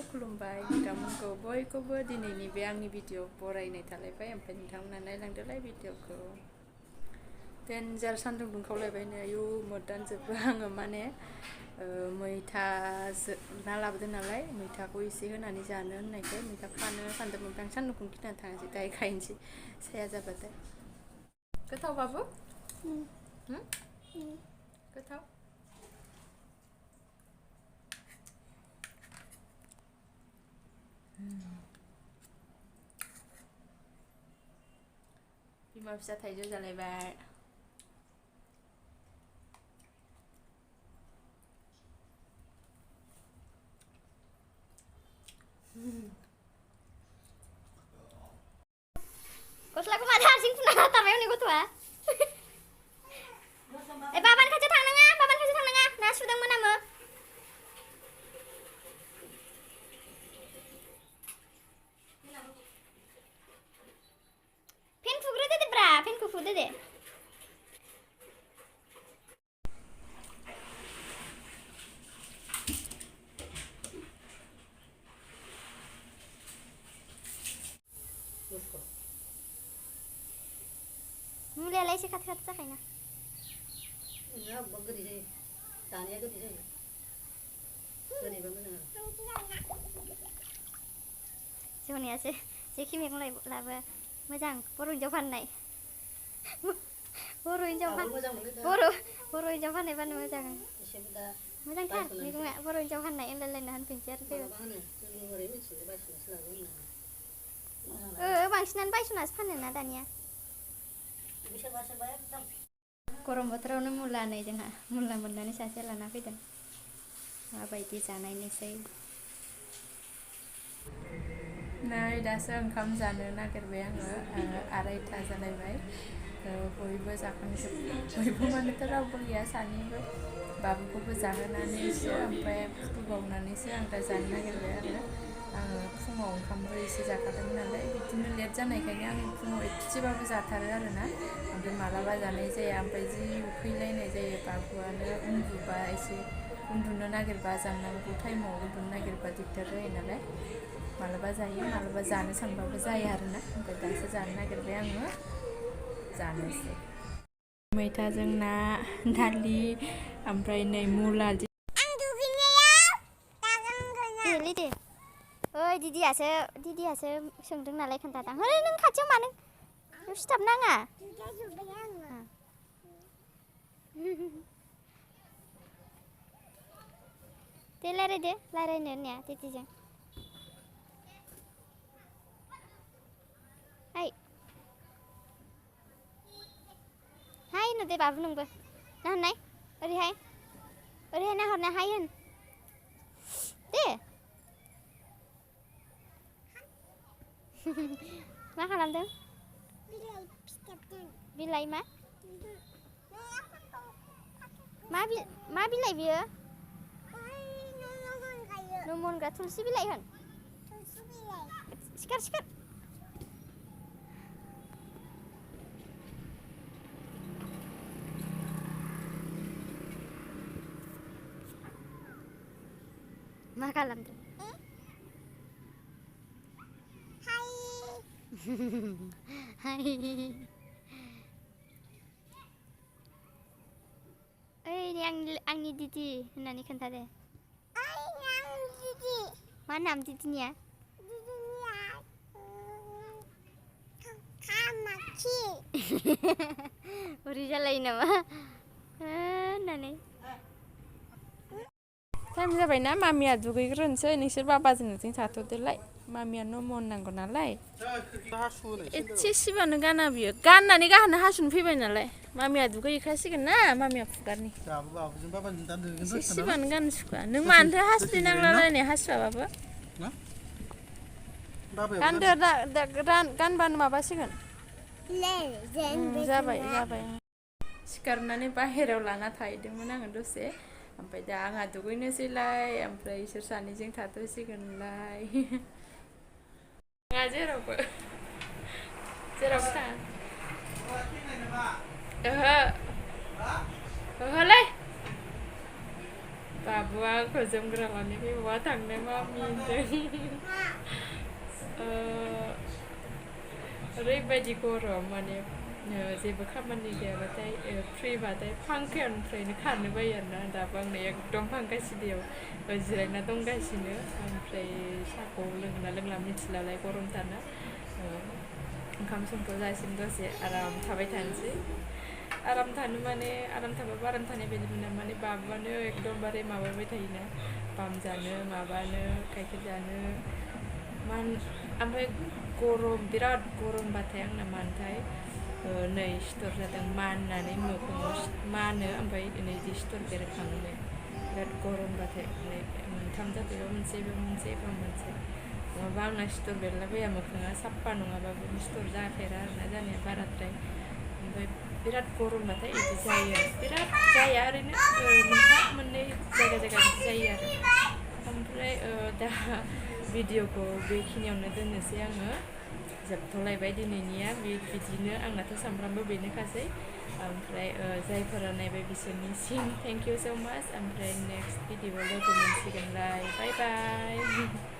खुलुमबाय नोंथांमोनखौ बयखौबो दिनैनि बे आंनि भिडिअ बरायनाय थालायबाय ओमफ्राय नोंथांमोना नायलांदोलाय भिडिअखौ डेन्जार सान्दुं दुंखावलायबाय नै आयु मोदानजोबो आङो माने मैथा ना लाबोदों नालाय मैथाखौ एसे होनानै जानो होननायखाय मैथा खानो सानदोंमोन ओमफ्राय आं सान्दुंखौ गिनानै थाङासै दाहाय खायनोसै साया जाबाथाय गोथावबाबो गोथाव बिमा फिसा थाइजौ जालायबाय गस्लाखौ मानो हारसिं फुना थाबाय हनै गथ'आ बाबानि खाथियाव थांनाङा ना सुदों मोनामो फेन फुग्रोदो दे ब्रा फेनखौ फुदो दे मुलियालाय एसे खाथि खाथि जाखायोना गोदै जायो जानाया गोदै जायो गोदैबा मोजां जौनियासो जेखि मैगं लाबो मोजां बर' हिन्जाव फाननाय बर' हिन्जाव फाननायबानो मोजां मोजांथार मैगङा बर' हिन्जाव फाननाय होनलायलायना होनफिनसै आरो फैबा बांसिनानो बायस'नासो फानो ना दानिया गरम बोथोरावनो मुला नै जोंहा मुला मोननानै सासे लाना फैदों माबायदि जानायनोसै नै दासो ओंखाम जानो नागिरबाय आङो 2:30 जालायबाय बयबो जाखांजोब्बाय बयबो मानोथ' रावबो गैया सानैबो बाबुखौबो जाहोनानैसो ओमफ्राय फुबावनानैसो आं दा जानो नागिरबाय आरो आङो फुङाव ओंखामबो एसे जाखादोंमोन नालाय बिदिनो लेट जानायखायनो आं फुङाव एसेबाबो जाथारो आरोना ओमफ्राय मालाबा जानाय जाया ओमफ्राय जि उखैलायनाय जायो बाबुआनो उन्दुबा एसे उन्दुनो नागिरबा जानांगौ टाइमाव उन्दुनो नागिरबा दिगदार जायो नालाय मालाबा जायो मालाबा जानो सानबाबो जाया आरोना ओमफ्राय दासो जानो नागिरबाय आङो जानोसै मैथाजों ना दालि ओमफ्राय नै मुला ओइ दिदियासो सोंदों नालाय खोन्थादां है नों खाथियाव मानो सिथाब नाङा दे रायलायदो रायलायनो होननाया दिदिजों हाय होनो दे बाबु नोंबो ना होननाय ओरैहाय नाहरना हाय होन दे मा खालामदों बिलाइ मा बिलाइ बियो न' मनग्रा थुलसि बिलाइ होन सिखार मा खालामदों हाय ओइ आंनि दिदि होननानै खोन्थादे मा नाम दिदिनिया बोरै जालायो नामा होननानै टाइम जाबायना मामिया दुगैग्रोनोसै नोंसोर बाबाजों नोंजों थाथ'दोलाय मामिया न' नांगौ नालाय एसे सिबानो गाना बियो गाननानै गाहानो हासुनो फैबाय नालाय मामिया दुगैहैखासिगोन ना मामिया फुगारनि एसे सिबानो गाननो सुखुवा नों मानोथो हासुदै नांलायलायनाय हासुवाबाबो गानदो गानबानो माबासिगोन जाबाय सिखारनानै बाहेरायाव लाना थाहैदोंमोन आङो दसे ओमफ्राय दा आंहा दुगैनोसैलाय ओमफ्राय इसोर सानैजों थाथ'सिगोनलाय थाङा जेरावबो थाङा ओहोलै बाबुआ आंखौ जोमग्रा लानानै बहा थांनो मामि होनदों ओरैबायदि गरम माने जेबो खामानि गैयाबाथाय फ्रिबाथाय फांखानिफ्रायनो खारनो बायो आरोना दाबो आंनो एकदम फांखा सिदियाव जिरायना दंगासिनो ओमफ्राय साहाखौ लोंना लोंला मिथिलालाय गरमथारना ओंखाम संथ'जासिम दसे आराम थाबाय थानोसै आराम थानो माने आराम थाबाबो आराम थानाय बायदि मोना माने बाबुआनो एकदमबारे माबाबाय थायोना पाम जानो माबानो गाइखेर जानो ओमफ्राय गरम बिराद गरमबाथाय आंना मानोथाय नै सिथर जादों माननानै मोखाङाव मानो ओमफ्राय नै बिदि सिथर बेरखाङो बिराद गरमबाथाय मोनथाम जादों मोनसे नङाबा आंना सिथर बेरलाबाया मोखाङा साफा नङाबाबो सिथर जाफेरा आरोना जानाया बाराद्राय ओमफ्राय बिराद गरमबाथाय बिदि जायो बिराद जाया ओरैनो मोनफा मोननै जायगा बिदि जायो आरो ओमफ्राय दा भिडिअखौ बेखिनियावनो दोननोसै आङो जोबथ'लायबाय दिनैनिया बिदिनो आंनाथ' सामफ्रामबो बेनोखासै ओमफ्राय जायफोरा नायबाय बिसोरनिसिम थेंक इउ स' माच ओमफ्राय नेक्स्ट भिडिअआव लोगो मोनसिगोनलाय बाय बाय